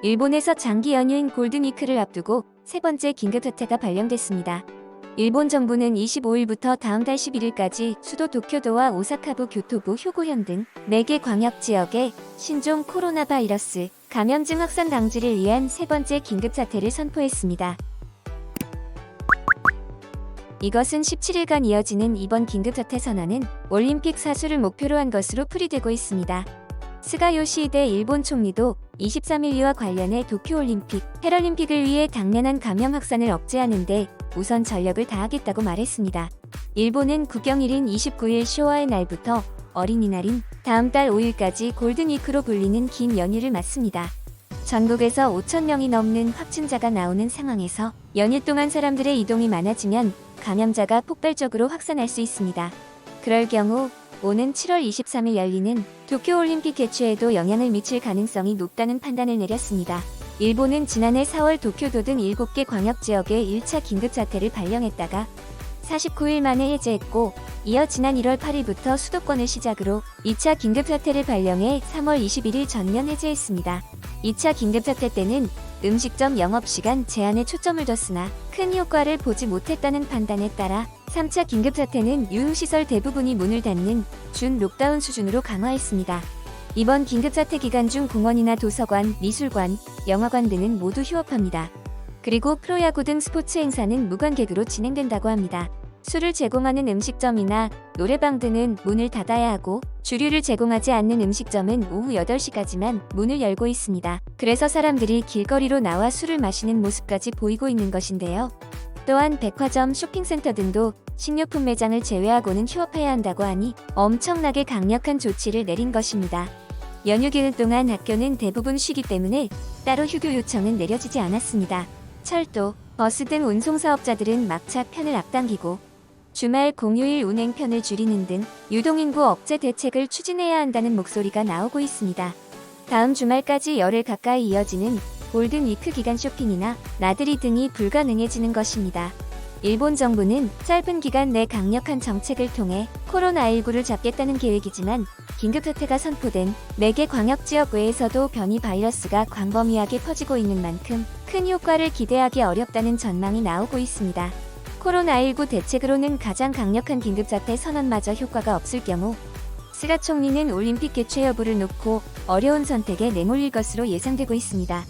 일본에서 장기 연휴인 골든위크를 앞두고 세 번째 긴급사태가 발령됐습니다. 일본 정부는 25일부터 다음 달 11일까지 수도 도쿄도와 오사카부 교토부 효고현 등 4개 광역지역에 신종 코로나 바이러스 감염증 확산 방지를 위한 세 번째 긴급사태를 선포했습니다. 이것은 17일간 이어지는 이번 긴급사태 선언은 올림픽 사수를 목표로 한 것으로 풀이되고 있습니다. 스가 요시히데 일본 총리도 23일 이와 관련해 도쿄올림픽, 패럴림픽을 위해 당면한 감염 확산을 억제하는 데 우선 전력을 다하겠다고 말했습니다. 일본은 국경일인 29일 쇼와의 날부터 어린이날인 다음 달 5일까지 골든위크로 불리는 긴 연휴를 맞습니다. 전국에서 5,000명이 넘는 확진자가 나오는 상황에서 연휴 동안 사람들의 이동이 많아지면 감염자가 폭발적으로 확산할 수 있습니다. 그럴 경우 오는 7월 23일 열리는 도쿄올림픽 개최에도 영향을 미칠 가능성이 높다는 판단을 내렸습니다. 일본은 지난해 4월 도쿄도 등 7개 광역지역에 1차 긴급사태를 발령했다가 49일 만에 해제했고, 이어 지난 1월 8일부터 수도권을 시작으로 2차 긴급사태를 발령해 3월 21일 전면 해제했습니다. 2차 긴급사태 때는 음식점 영업시간 제한에 초점을 뒀으나 큰 효과를 보지 못했다는 판단에 따라 3차 긴급사태는 유흥시설 대부분이 문을 닫는 준 록다운 수준으로 강화했습니다. 이번 긴급사태 기간 중 공원이나 도서관, 미술관, 영화관 등은 모두 휴업합니다. 그리고 프로야구 등 스포츠 행사는 무관객으로 진행된다고 합니다. 술을 제공하는 음식점이나 노래방 등은 문을 닫아야 하고, 주류를 제공하지 않는 음식점은 오후 8시까지만 문을 열고 있습니다. 그래서 사람들이 길거리로 나와 술을 마시는 모습까지 보이고 있는 것인데요. 또한 백화점, 쇼핑센터 등도 식료품 매장을 제외하고는 휴업해야 한다고 하니 엄청나게 강력한 조치를 내린 것입니다. 연휴 기간 동안 학교는 대부분 쉬기 때문에 따로 휴교 요청은 내려지지 않았습니다. 철도, 버스 등 운송사업자들은 막차 편을 앞당기고 주말 공휴일 운행편을 줄이는 등 유동인구 억제 대책을 추진해야 한다는 목소리가 나오고 있습니다. 다음 주말까지 열흘 가까이 이어지는 골든위크 기간 쇼핑이나 나들이 등이 불가능해지는 것입니다. 일본 정부는 짧은 기간 내 강력한 정책을 통해 코로나19를 잡겠다는 계획이지만, 긴급사태가 선포된 4개 광역지역 외에서도 변이 바이러스가 광범위하게 퍼지고 있는 만큼 큰 효과를 기대하기 어렵다는 전망이 나오고 있습니다. 코로나19 대책으로는 가장 강력한 긴급사태 선언마저 효과가 없을 경우 스가 총리는 올림픽 개최 여부를 놓고 어려운 선택에 내몰릴 것으로 예상되고 있습니다.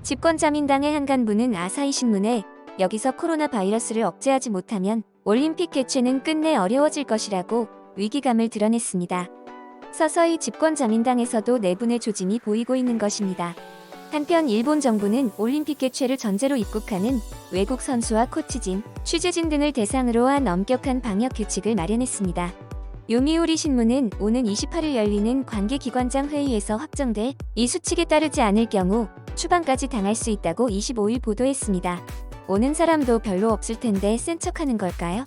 집권자민당의 한 간부는 아사히 신문에 여기서 코로나 바이러스를 억제하지 못하면 올림픽 개최는 끝내 어려워질 것이라고 위기감을 드러냈습니다. 서서히 집권자민당에서도 내분의 조짐이 보이고 있는 것입니다. 한편 일본 정부는 올림픽 개최를 전제로 입국하는 외국 선수와 코치진, 취재진 등을 대상으로 한 엄격한 방역 규칙을 마련했습니다. 요미우리 신문은 오는 28일 열리는 관계기관장 회의에서 확정돼 이 수칙에 따르지 않을 경우 추방까지 당할 수 있다고 25일 보도했습니다. 오는 사람도 별로 없을 텐데 센 척하는 걸까요?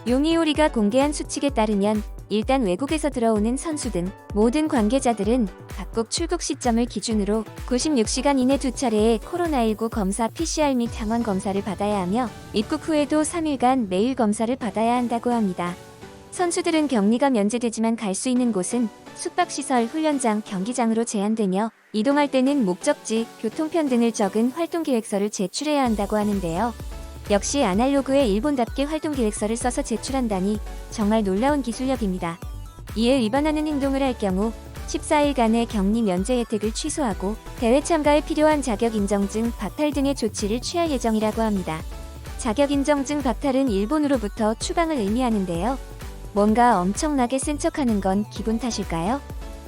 요미우리가 공개한 수칙에 따르면 일단 외국에서 들어오는 선수 등 모든 관계자들은 각국 출국 시점을 기준으로 96시간 이내 2차례의 코로나19 검사 PCR 및 항원 검사를 받아야 하며, 입국 후에도 3일간 매일 검사를 받아야 한다고 합니다. 선수들은 격리가 면제되지만 갈 수 있는 곳은 숙박시설, 훈련장, 경기장으로 제한되며, 이동할 때는 목적지, 교통편 등을 적은 활동계획서를 제출해야 한다고 하는데요. 역시 아날로그의 일본답게 활동계획서를 써서 제출한다니 정말 놀라운 기술력입니다. 이에 위반하는 행동을 할 경우 14일간의 격리 면제 혜택을 취소하고 대회 참가에 필요한 자격인정증 박탈 등의 조치를 취할 예정이라고 합니다. 자격인정증 박탈은 일본으로부터 추방을 의미하는데요. 뭔가 엄청나게 센 척하는 건 기분 탓일까요?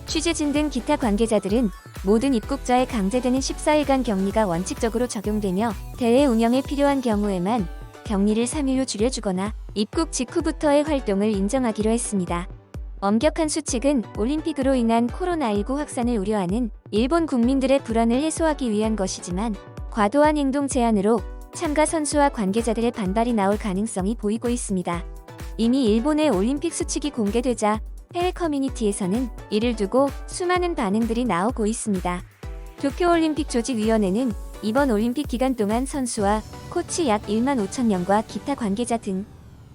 취재진 등 기타 관계자들은 모든 입국자에 강제되는 14일간 격리가 원칙적으로 적용되며, 대회 운영에 필요한 경우에만 격리를 3일로 줄여주거나 입국 직후부터의 활동을 인정하기로 했습니다. 엄격한 수칙은 올림픽으로 인한 코로나19 확산을 우려하는 일본 국민들의 불안을 해소하기 위한 것이지만, 과도한 행동 제한으로 참가 선수와 관계자들의 반발이 나올 가능성이 보이고 있습니다. 이미 일본의 올림픽 수칙이 공개되자 해외 커뮤니티에서는 이를 두고 수많은 반응들이 나오고 있습니다. 도쿄올림픽 조직위원회는 이번 올림픽 기간 동안 선수와 코치 약 1만 5천 명과 기타 관계자 등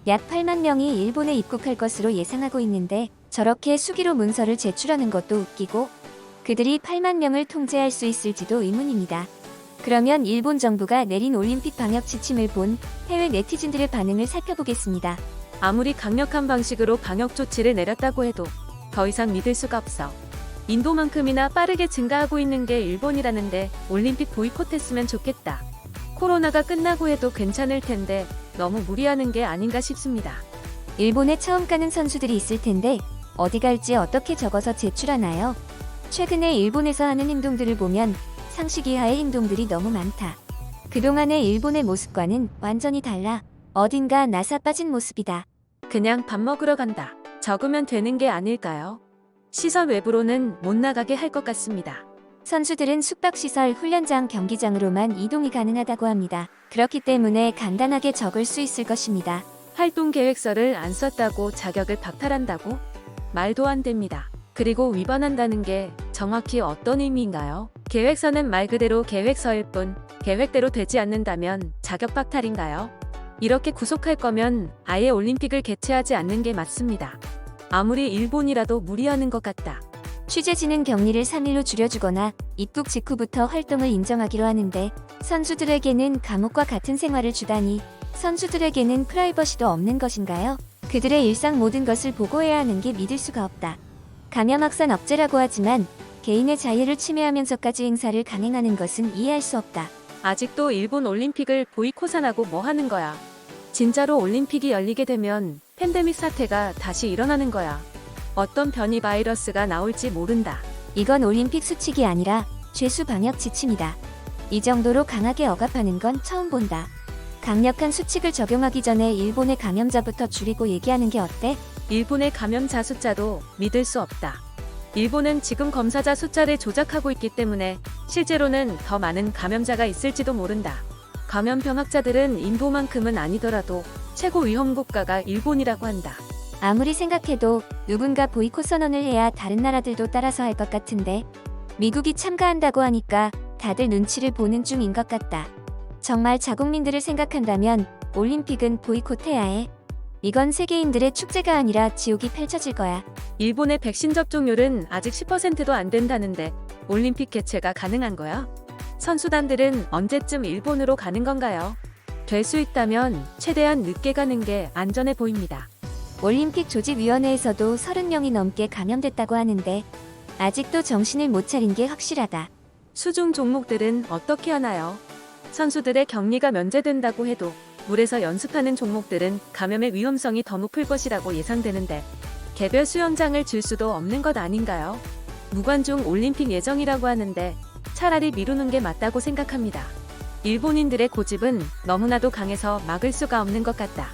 약 8만 명이 일본에 입국할 것으로 예상하고 있는데, 저렇게 수기로 문서를 제출하는 것도 웃기고, 그들이 8만 명을 통제할 수 있을지도 의문입니다. 그러면 일본 정부가 내린 올림픽 방역 지침을 본 해외 네티즌들의 반응을 살펴보겠습니다. 아무리 강력한 방식으로 방역 조치를 내렸다고 해도 더 이상 믿을 수가 없어. 인도만큼이나 빠르게 증가하고 있는 게 일본이라는데 올림픽 보이콧했으면 좋겠다. 코로나가 끝나고 해도 괜찮을 텐데 너무 무리하는 게 아닌가 싶습니다. 일본에 처음 가는 선수들이 있을 텐데 어디 갈지 어떻게 적어서 제출하나요? 최근에 일본에서 하는 행동들을 보면 상식 이하의 행동들이 너무 많다. 그동안의 일본의 모습과는 완전히 달라. 어딘가 나사 빠진 모습이다. 그냥 밥 먹으러 간다. 적으면 되는 게 아닐까요? 시설 외부로는 못 나가게 할 것 같습니다. 선수들은 숙박시설, 훈련장, 경기장으로만 이동이 가능하다고 합니다. 그렇기 때문에 간단하게 적을 수 있을 것입니다. 활동 계획서를 안 썼다고 자격을 박탈한다고? 말도 안 됩니다. 그리고 위반한다는 게 정확히 어떤 의미인가요? 계획서는 말 그대로 계획서일 뿐 계획대로 되지 않는다면 자격 박탈인가요? 이렇게 구속할 거면 아예 올림픽을 개최하지 않는 게 맞습니다. 아무리 일본이라도 무리하는 것 같다. 취재진은 격리를 3일로 줄여주거나 입국 직후부터 활동을 인정하기로 하는데 선수들에게는 감옥과 같은 생활을 주다니 선수들에게는 프라이버시도 없는 것인가요? 그들의 일상 모든 것을 보고해야 하는 게 믿을 수가 없다. 감염 확산 억제라고 하지만 개인의 자유를 침해하면서까지 행사를 강행하는 것은 이해할 수 없다. 아직도 일본 올림픽을 보이콧하고 뭐 하는 거야? 진짜로 올림픽이 열리게 되면 팬데믹 사태가 다시 일어나는 거야. 어떤 변이 바이러스가 나올지 모른다. 이건 올림픽 수칙이 아니라 죄수 방역 지침이다. 이 정도로 강하게 억압하는 건 처음 본다. 강력한 수칙을 적용하기 전에 일본의 감염자부터 줄이고 얘기하는 게 어때? 일본의 감염자 숫자도 믿을 수 없다. 일본은 지금 검사자 숫자를 조작하고 있기 때문에 실제로는 더 많은 감염자가 있을지도 모른다. 감염병학자들은 인도만큼은 아니더라도 최고 위험 국가가 일본이라고 한다. 아무리 생각해도 누군가 보이콧 선언을 해야 다른 나라들도 따라서 할 것 같은데 미국이 참가한다고 하니까 다들 눈치를 보는 중인 것 같다. 정말 자국민들을 생각한다면 올림픽은 보이콧해야 해. 이건 세계인들의 축제가 아니라 지옥이 펼쳐질 거야. 일본의 백신 접종률은 아직 10%도 안 된다는데 올림픽 개최가 가능한 거야? 선수단들은 언제쯤 일본으로 가는 건가요? 될 수 있다면 최대한 늦게 가는 게 안전해 보입니다. 올림픽 조직위원회에서도 30명이 넘게 감염됐다고 하는데 아직도 정신을 못 차린 게 확실하다. 수중 종목들은 어떻게 하나요? 선수들의 격리가 면제된다고 해도 물에서 연습하는 종목들은 감염의 위험성이 더 높을 것이라고 예상되는데 개별 수영장을 줄 수도 없는 것 아닌가요? 무관중 올림픽 예정이라고 하는데 차라리 미루는 게 맞다고 생각합니다. 일본인들의 고집은 너무나도 강해서 막을 수가 없는 것 같다.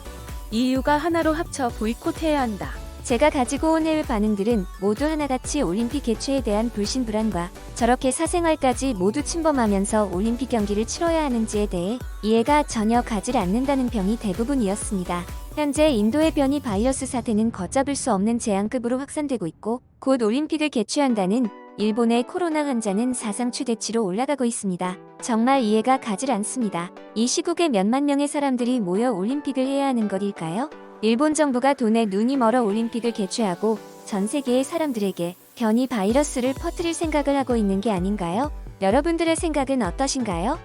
이 이유가 하나로 합쳐 보이콧해야 한다. 제가 가지고 온 해외 반응들은 모두 하나같이 올림픽 개최에 대한 불신불안과 저렇게 사생활까지 모두 침범하면서 올림픽 경기를 치러야 하는지에 대해 이해가 전혀 가지 않는다는 평이 대부분이었습니다. 현재 인도의 변이 바이러스 사태는 걷잡을 수 없는 재앙급으로 확산되고 있고 곧 올림픽을 개최한다는 일본의 코로나 환자는 사상 최대치로 올라가고 있습니다. 정말 이해가 가질 않습니다. 이 시국에 몇만 명의 사람들이 모여 올림픽을 해야 하는 것일까요? 일본 정부가 돈에 눈이 멀어 올림픽을 개최하고 전 세계의 사람들에게 변이 바이러스를 퍼뜨릴 생각을 하고 있는 게 아닌가요? 여러분들의 생각은 어떠신가요?